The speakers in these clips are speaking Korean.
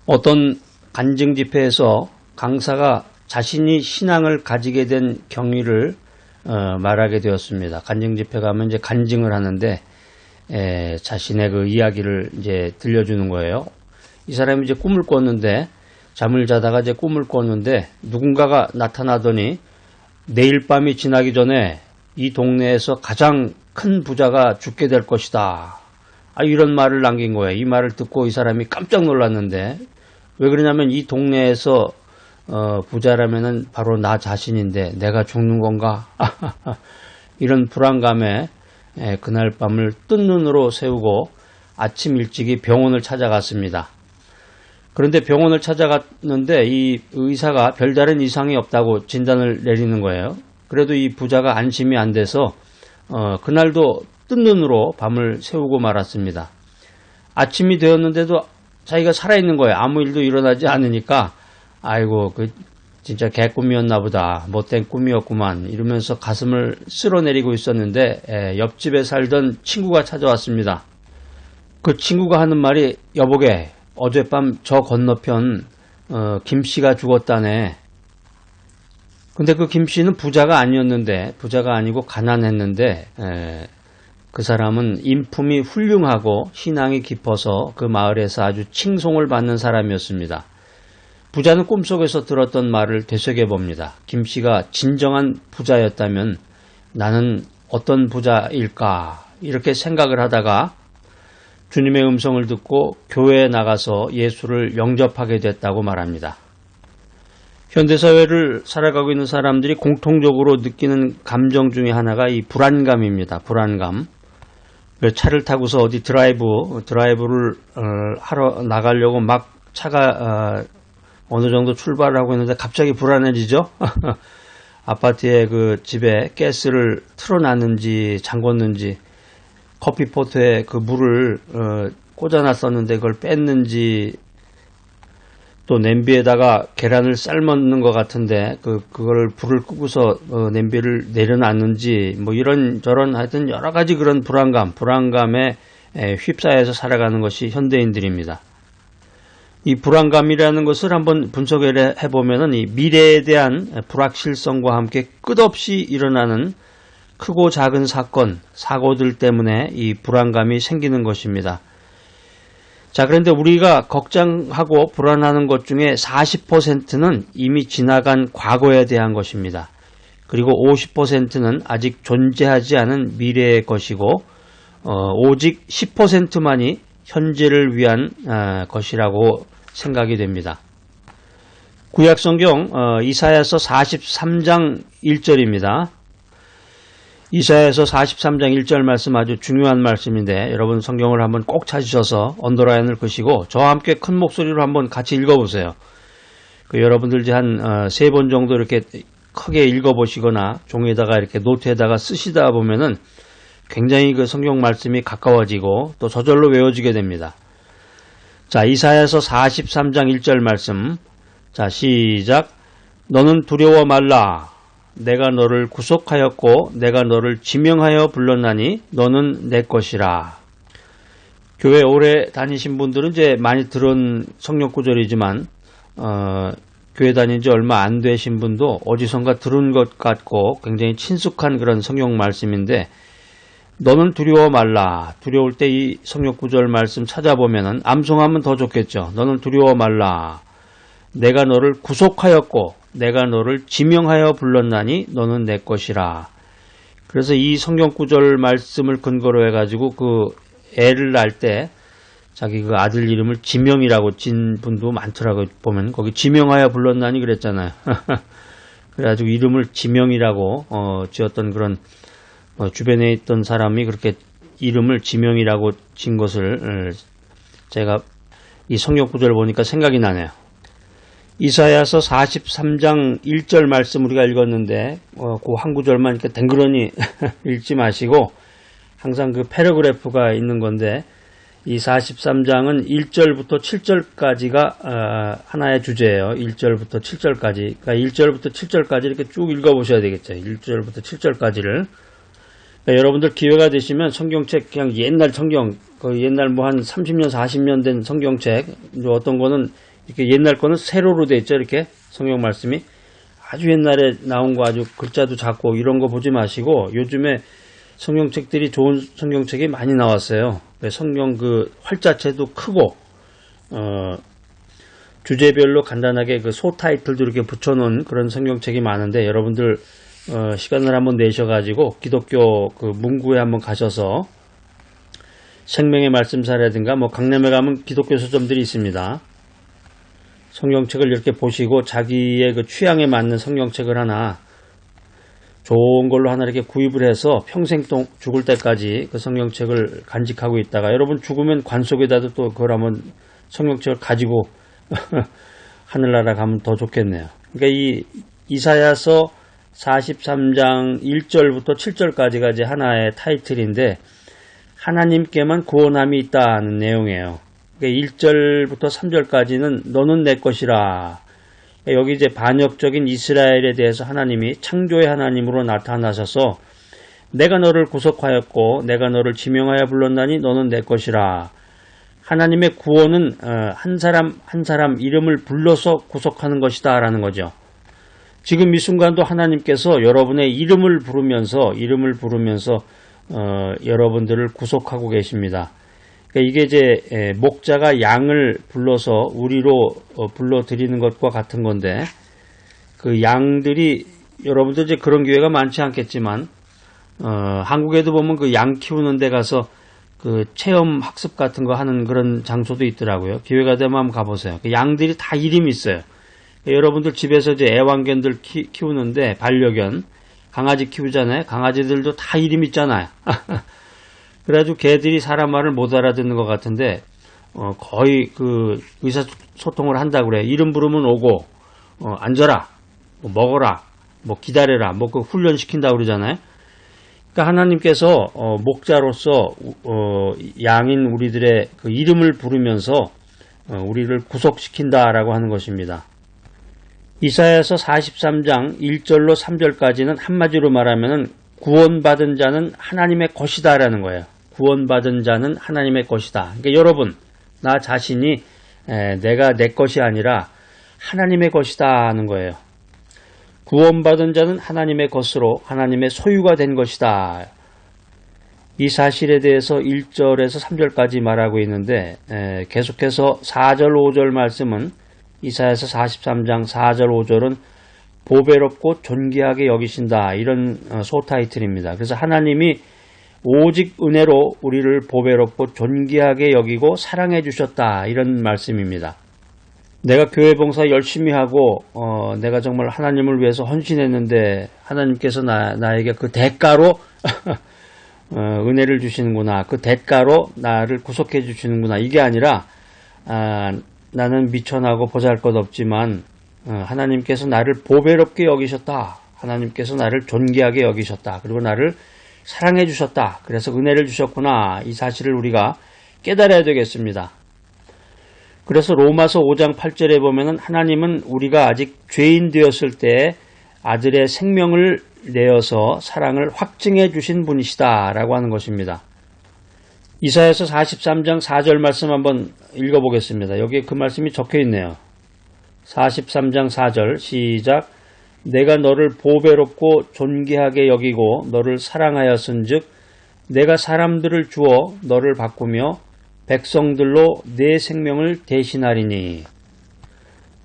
어떤 간증 집회에서 강사가 자신이 신앙을 가지게 된 경위를 말하게 되었습니다. 간증 집회 가면 이제 간증을 하는데 자신의 그 이야기를 이제 들려주는 거예요. 이 사람이 이제 꿈을 꿨는데 잠을 자다가 이제 꿈을 꿨는데 누군가가 나타나더니 내일 밤이 지나기 전에 이 동네에서 가장 큰 부자가 죽게 될 것이다. 이런 말을 남긴 거예요. 이 말을 듣고 이 사람이 깜짝 놀랐는데 왜 그러냐면 이 동네에서 부자라면은 바로 나 자신인데 내가 죽는 건가? 이런 불안감에 그날 밤을 뜬 눈으로 세우고 아침 일찍이 병원을 찾아갔습니다. 그런데 병원을 찾아갔는데 이 의사가 별다른 이상이 없다고 진단을 내리는 거예요. 그래도 이 부자가 안심이 안 돼서 그날도 뜬 눈으로 밤을 새우고 말았습니다. 아침이 되었는데도 자기가 살아있는 거예요. 아무 일도 일어나지 않으니까 아이고 진짜 개꿈이었나 보다. 못된 꿈이었구만 이러면서 가슴을 쓸어내리고 있었는데 옆집에 살던 친구가 찾아왔습니다. 그 친구가 하는 말이 여보게 어젯밤 저 건너편 김씨가 죽었다네. 근데 그 김씨는 부자가 아니었는데 부자가 아니고 가난했는데 그 사람은 인품이 훌륭하고 신앙이 깊어서 그 마을에서 아주 칭송을 받는 사람이었습니다. 부자는 꿈속에서 들었던 말을 되새겨봅니다. 김씨가 진정한 부자였다면 나는 어떤 부자일까 이렇게 생각을 하다가 주님의 음성을 듣고 교회에 나가서 예수를 영접하게 됐다고 말합니다. 현대사회를 살아가고 있는 사람들이 공통적으로 느끼는 감정 중에 하나가 이 불안감입니다. 불안감. 차를 타고서 어디 드라이브를 하러 나가려고 막 차가 어느 정도 출발을 하고 있는데 갑자기 불안해지죠? 아파트에 그 집에 가스를 틀어놨는지 잠궜는지 커피포트에 그 물을 꽂아놨었는데 그걸 뺐는지 또 냄비에다가 계란을 삶았는 것 같은데 그걸 불을 끄고서 냄비를 내려놨는지 뭐 이런저런 하여튼 여러 가지 그런 불안감에 휩싸여서 살아가는 것이 현대인들입니다. 이 불안감이라는 것을 한번 분석을 해보면은 이 미래에 대한 불확실성과 함께 끝없이 일어나는 크고 작은 사고들 때문에 이 불안감이 생기는 것입니다. 자, 그런데 우리가 걱정하고 불안하는 것 중에 40%는 이미 지나간 과거에 대한 것입니다. 그리고 50%는 아직 존재하지 않은 미래의 것이고 오직 10%만이 현재를 위한 것이라고 생각이 됩니다. 구약성경 이사야서 43장 1절입니다. 이사야서 43장 1절 말씀 아주 중요한 말씀인데 여러분 성경을 한번 꼭 찾으셔서 언더라인을 그시고 저와 함께 큰 목소리로 한번 같이 읽어보세요. 여러분들 이제 한 3번 정도 이렇게 크게 읽어보시거나 종이에다가 이렇게 노트에다가 쓰시다 보면은 굉장히 그 성경 말씀이 가까워지고 또 저절로 외워지게 됩니다. 자, 이사야서 43장 1절 말씀. 자, 시작. 너는 두려워 말라. 내가 너를 구속하였고 내가 너를 지명하여 불렀나니 너는 내 것이라. 교회 오래 다니신 분들은 이제 많이 들은 성경 구절이지만 교회 다닌 지 얼마 안 되신 분도 어디선가 들은 것 같고 굉장히 친숙한 그런 성경 말씀인데 너는 두려워 말라. 두려울 때 이 성경 구절 말씀 찾아보면은 암송하면 더 좋겠죠. 너는 두려워 말라. 내가 너를 구속하였고 내가 너를 지명하여 불렀나니 너는 내 것이라. 그래서 이 성경 구절 말씀을 근거로 해가지고 그 애를 낳을 때 자기 그 아들 이름을 지명이라고 진 분도 많더라고요. 보면 거기 지명하여 불렀나니 그랬잖아요. 그래가지고 이름을 지명이라고 지었던 그런 주변에 있던 사람이 그렇게 이름을 지명이라고 진 것을 제가 이 성경 구절을 보니까 생각이 나네요. 이사야서 43장 1절 말씀 우리가 읽었는데 그 한 구절만 이렇게 댕그러니 읽지 마시고 항상 그 패러그래프가 있는 건데 이 43장은 1절부터 7절까지가 하나의 주제예요. 1절부터 7절까지. 그러니까 1절부터 7절까지 이렇게 쭉 읽어보셔야 되겠죠. 1절부터 7절까지를. 그러니까 여러분들 기회가 되시면 성경책 그냥 옛날 성경, 옛날 뭐 한 30년, 40년 된 성경책, 어떤 거는 이렇게 옛날 거는 세로로 돼 있죠. 이렇게 성경 말씀이 아주 옛날에 나온 거 아주 글자도 작고 이런 거 보지 마시고 요즘에 성경책들이 좋은 성경책이 많이 나왔어요. 성경 그 활자체도 크고 주제별로 간단하게 그 소타이틀도 이렇게 붙여놓은 그런 성경책이 많은데 여러분들 시간을 한번 내셔가지고 기독교 그 문구에 한번 가셔서 생명의 말씀사라든가 뭐 강남에 가면 기독교 서점들이 있습니다. 성경책을 이렇게 보시고 자기의 그 취향에 맞는 성경책을 하나 좋은 걸로 하나 이렇게 구입을 해서 평생 죽을 때까지 그 성경책을 간직하고 있다가 여러분 죽으면 관 속에다도 또 그걸 한번 성경책을 가지고 하늘나라 가면 더 좋겠네요. 그러니까 이 이사야서 43장 1절부터 7절까지가 이제 하나의 타이틀인데 하나님께만 구원함이 있다는 내용이에요. 그러니까 1절부터 3절까지는 너는 내 것이라. 여기 이제 반역적인 이스라엘에 대해서 하나님이 창조의 하나님으로 나타나셔서 내가 너를 구속하였고 내가 너를 지명하여 불렀나니 너는 내 것이라. 하나님의 구원은 한 사람 한 사람 이름을 불러서 구속하는 것이다 라는 거죠. 지금 이 순간도 하나님께서 여러분의 이름을 부르면서 여러분들을 구속하고 계십니다. 그러니까 이게 이제 목자가 양을 불러서 우리로 불러들이는 것과 같은 건데 그 양들이 여러분들 이제 그런 기회가 많지 않겠지만 한국에도 보면 그 양 키우는 데 가서 그 체험 학습 같은 거 하는 그런 장소도 있더라고요. 기회가 되면 한번 가보세요. 그 양들이 다 이름이 있어요. 여러분들 집에서 이제 애완견들 키우는데 반려견 강아지 키우잖아요. 강아지들도 다 이름 있잖아요. 그래가지고 개들이 사람 말을 못 알아듣는 것 같은데 거의 그 의사소통을 한다고 그래요. 이름 부르면 오고 앉아라, 뭐 먹어라, 뭐 기다려라, 뭐 그 훈련시킨다고 그러잖아요. 그러니까 하나님께서 목자로서 양인 우리들의 그 이름을 부르면서 우리를 구속시킨다라고 하는 것입니다. 이사야서 43장 1절로 3절까지는 한마디로 말하면 구원받은 자는 하나님의 것이다라는 거예요. 구원받은 자는 하나님의 것이다. 그러니까 여러분, 나 자신이 내가 내 것이 아니라 하나님의 것이다 하는 거예요. 구원받은 자는 하나님의 것으로 하나님의 소유가 된 것이다. 이 사실에 대해서 1절에서 3절까지 말하고 있는데 계속해서 4절 5절 말씀은 이사야서 43장 4절 5절은 보배롭고 존귀하게 여기신다 이런 소타이틀입니다. 그래서 하나님이 오직 은혜로 우리를 보배롭고 존귀하게 여기고 사랑해 주셨다 이런 말씀입니다. 내가 교회 봉사 열심히 하고 내가 정말 하나님을 위해서 헌신했는데 하나님께서 나에게 그 대가로 은혜를 주시는구나. 그 대가로 나를 구속해 주시는구나. 이게 아니라 나는 미천하고 보잘것없지만 하나님께서 나를 보배롭게 여기셨다. 하나님께서 나를 존귀하게 여기셨다. 그리고 나를 사랑해 주셨다. 그래서 은혜를 주셨구나. 이 사실을 우리가 깨달아야 되겠습니다. 그래서 로마서 5장 8절에 보면은 하나님은 우리가 아직 죄인 되었을 때 아들의 생명을 내어서 사랑을 확증해 주신 분이시다 라고 하는 것입니다. 이사야서 43장 4절 말씀 한번 읽어보겠습니다. 여기에 그 말씀이 적혀 있네요. 43장 4절 시작. 내가 너를 보배롭고 존귀하게 여기고 너를 사랑하였은즉 내가 사람들을 주어 너를 바꾸며 백성들로 내 생명을 대신하리니.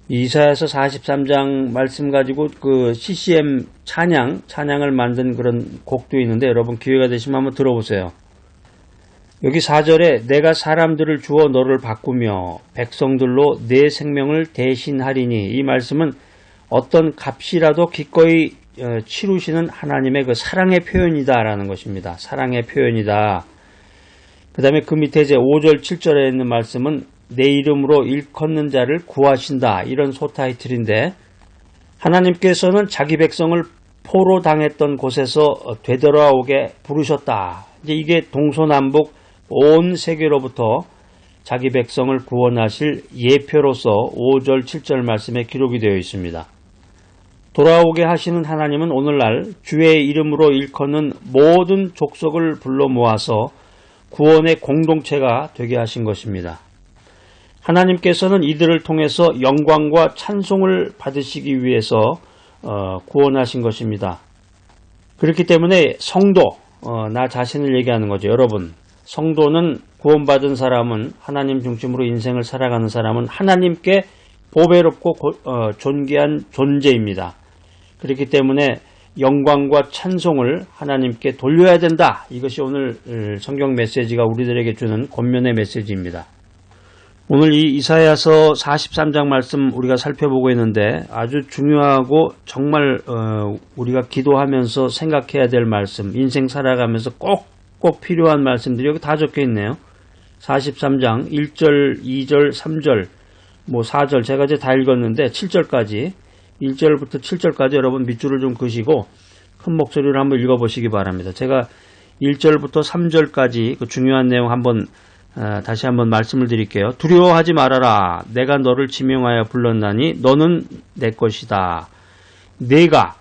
이사야서 43장 말씀 가지고 그 CCM 찬양을 만든 그런 곡도 있는데 여러분 기회가 되시면 한번 들어보세요. 여기 4절에 내가 사람들을 주어 너를 바꾸며 백성들로 내 생명을 대신하리니 이 말씀은 어떤 값이라도 기꺼이 치르시는 하나님의 그 사랑의 표현이다라는 것입니다. 사랑의 표현이다. 그 다음에 그 밑에 이제 5절 7절에 있는 말씀은 내 이름으로 일컫는 자를 구하신다 이런 소타이틀인데 하나님께서는 자기 백성을 포로 당했던 곳에서 되돌아오게 부르셨다. 이제 이게 동서남북 온 세계로부터 자기 백성을 구원하실 예표로서 5절 7절 말씀에 기록이 되어 있습니다. 돌아오게 하시는 하나님은 오늘날 주의 이름으로 일컫는 모든 족속을 불러 모아서 구원의 공동체가 되게 하신 것입니다. 하나님께서는 이들을 통해서 영광과 찬송을 받으시기 위해서 구원하신 것입니다. 그렇기 때문에 성도, 나 자신을 얘기하는 거죠. 여러분, 성도는 구원받은 사람은, 하나님 중심으로 인생을 살아가는 사람은 하나님께 보배롭고 존귀한 존재입니다. 그렇기 때문에 영광과 찬송을 하나님께 돌려야 된다. 이것이 오늘 성경 메시지가 우리들에게 주는 권면의 메시지입니다. 오늘 이 이사야서 43장 말씀 우리가 살펴보고 있는데 아주 중요하고 정말 우리가 기도하면서 생각해야 될 말씀, 인생 살아가면서 꼭 필요한 말씀들이 여기 다 적혀 있네요. 43장 1절, 2절, 3절, 4절 제가 이제 다 읽었는데 7절까지 1절부터 7절까지 여러분 밑줄을 좀 그시고 큰 목소리로 한번 읽어보시기 바랍니다. 제가 1절부터 3절까지 그 중요한 내용 한번 다시 한번 말씀을 드릴게요. 두려워하지 말아라. 내가 너를 지명하여 불렀나니 너는 내 것이다. 내가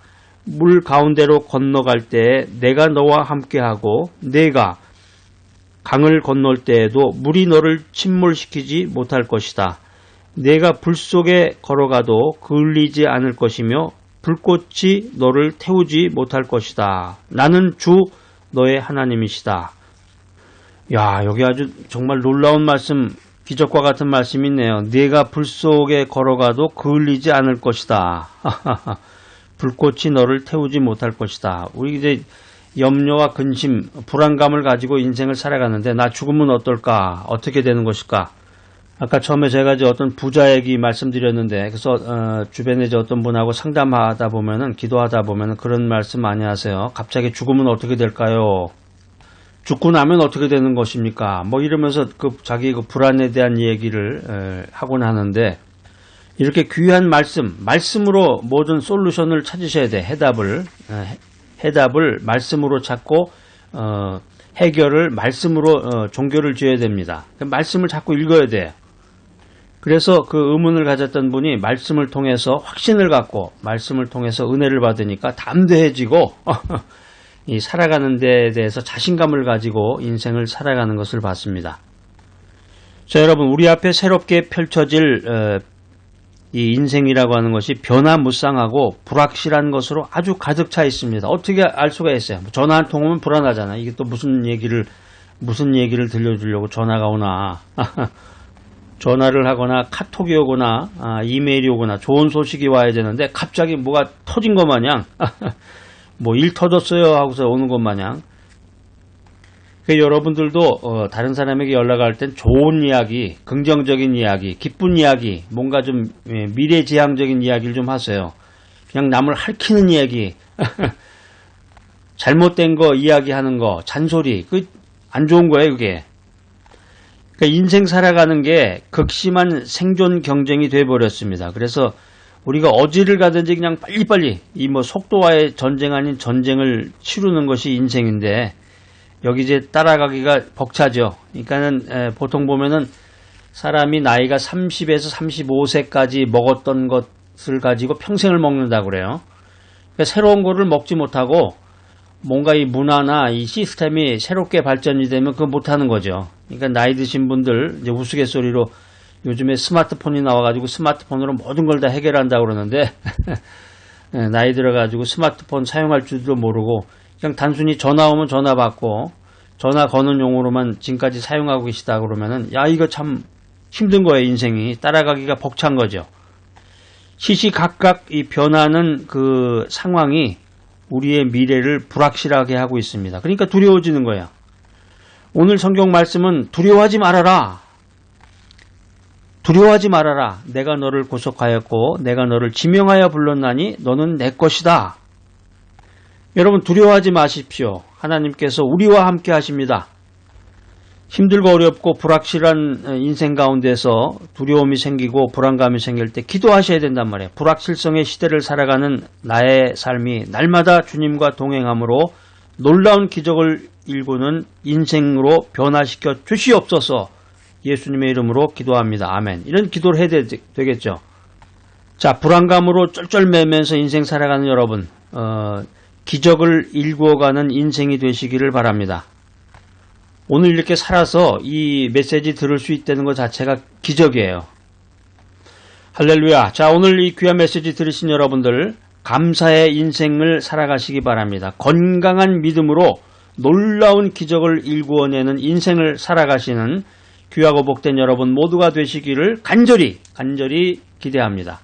물 가운데로 건너갈 때에 내가 너와 함께하고 내가 강을 건널 때에도 물이 너를 침몰시키지 못할 것이다. 내가 불 속에 걸어가도 그을리지 않을 것이며 불꽃이 너를 태우지 못할 것이다. 나는 주 너의 하나님이시다. 야, 여기 아주 정말 놀라운 말씀, 기적과 같은 말씀이 있네요. 네가 불 속에 걸어가도 그을리지 않을 것이다. 불꽃이 너를 태우지 못할 것이다. 우리 이제 염려와 근심, 불안감을 가지고 인생을 살아가는데 나 죽으면 어떨까? 어떻게 되는 것일까? 아까 처음에 제가 이제 어떤 부자 얘기 말씀드렸는데 그래서 주변에 이제 어떤 분하고 상담하다 보면은 기도하다 보면은 그런 말씀 많이 하세요. 갑자기 죽으면 어떻게 될까요? 죽고 나면 어떻게 되는 것입니까? 이러면서 자기 불안에 대한 얘기를 하곤 하는데 이렇게 귀한 말씀으로 모든 솔루션을 찾으셔야 돼. 해답을 말씀으로 찾고 해결을 말씀으로 종교를 지어야 됩니다. 말씀을 자꾸 읽어야 돼요. 그래서 그 의문을 가졌던 분이 말씀을 통해서 확신을 갖고 말씀을 통해서 은혜를 받으니까 담대해지고 이 살아가는 데에 대해서 자신감을 가지고 인생을 살아가는 것을 봤습니다. 자, 여러분, 우리 앞에 새롭게 펼쳐질 이 인생이라고 하는 것이 변화무쌍하고 불확실한 것으로 아주 가득 차 있습니다. 어떻게 알 수가 있어요? 전화 한 통 오면 불안하잖아. 이게 또 무슨 얘기를 들려주려고 전화가 오나. 전화를 하거나 카톡이 오거나 이메일이 오거나 좋은 소식이 와야 되는데 갑자기 뭐가 터진 것 마냥 일 터졌어요 하고서 오는 것 마냥. 여러분들도 다른 사람에게 연락할 땐 좋은 이야기, 긍정적인 이야기, 기쁜 이야기, 뭔가 좀 미래지향적인 이야기를 좀 하세요. 그냥 남을 핥히는 이야기, 잘못된 거 이야기하는 거, 잔소리, 안 좋은 거예요 그게. 인생 살아가는 게 극심한 생존 경쟁이 돼버렸습니다. 그래서 우리가 어디를 가든지 그냥 빨리빨리 속도와의 전쟁 아닌 전쟁을 치르는 것이 인생인데 여기 이제 따라가기가 벅차죠. 그러니까는 보통 보면은 사람이 나이가 30에서 35세까지 먹었던 것을 가지고 평생을 먹는다고 그래요. 그러니까 새로운 거를 먹지 못하고 뭔가 이 문화나 이 시스템이 새롭게 발전이 되면 그거 못하는 거죠. 그러니까 나이 드신 분들 이제 우스갯소리로 요즘에 스마트폰이 나와가지고 스마트폰으로 모든 걸 다 해결한다고 그러는데 나이 들어가지고 스마트폰 사용할 줄도 모르고 그냥 단순히 전화 오면 전화 받고 전화 거는 용으로만 지금까지 사용하고 계시다 그러면은 야 이거 참 힘든 거예요. 인생이 따라가기가 벅찬 거죠. 시시각각 이 변하는 그 상황이 우리의 미래를 불확실하게 하고 있습니다. 그러니까 두려워지는 거예요. 오늘 성경 말씀은 두려워하지 말아라. 두려워하지 말아라. 내가 너를 구속하였고 내가 너를 지명하여 불렀나니 너는 내 것이다. 여러분 두려워하지 마십시오. 하나님께서 우리와 함께 하십니다. 힘들고 어렵고 불확실한 인생 가운데서 두려움이 생기고 불안감이 생길 때 기도하셔야 된단 말이에요. 불확실성의 시대를 살아가는 나의 삶이 날마다 주님과 동행함으로 놀라운 기적을 일구는 인생으로 변화시켜 주시옵소서. 예수님의 이름으로 기도합니다. 아멘. 이런 기도를 해야 되겠죠. 자, 불안감으로 쩔쩔매면서 인생 살아가는 여러분, 기적을 일구어가는 인생이 되시기를 바랍니다. 오늘 이렇게 살아서 이 메시지 들을 수 있다는 것 자체가 기적이에요. 할렐루야. 자, 오늘 이 귀한 메시지 들으신 여러분들 감사의 인생을 살아가시기 바랍니다. 건강한 믿음으로 놀라운 기적을 일구어내는 인생을 살아가시는 귀하고 복된 여러분 모두가 되시기를 간절히 기대합니다.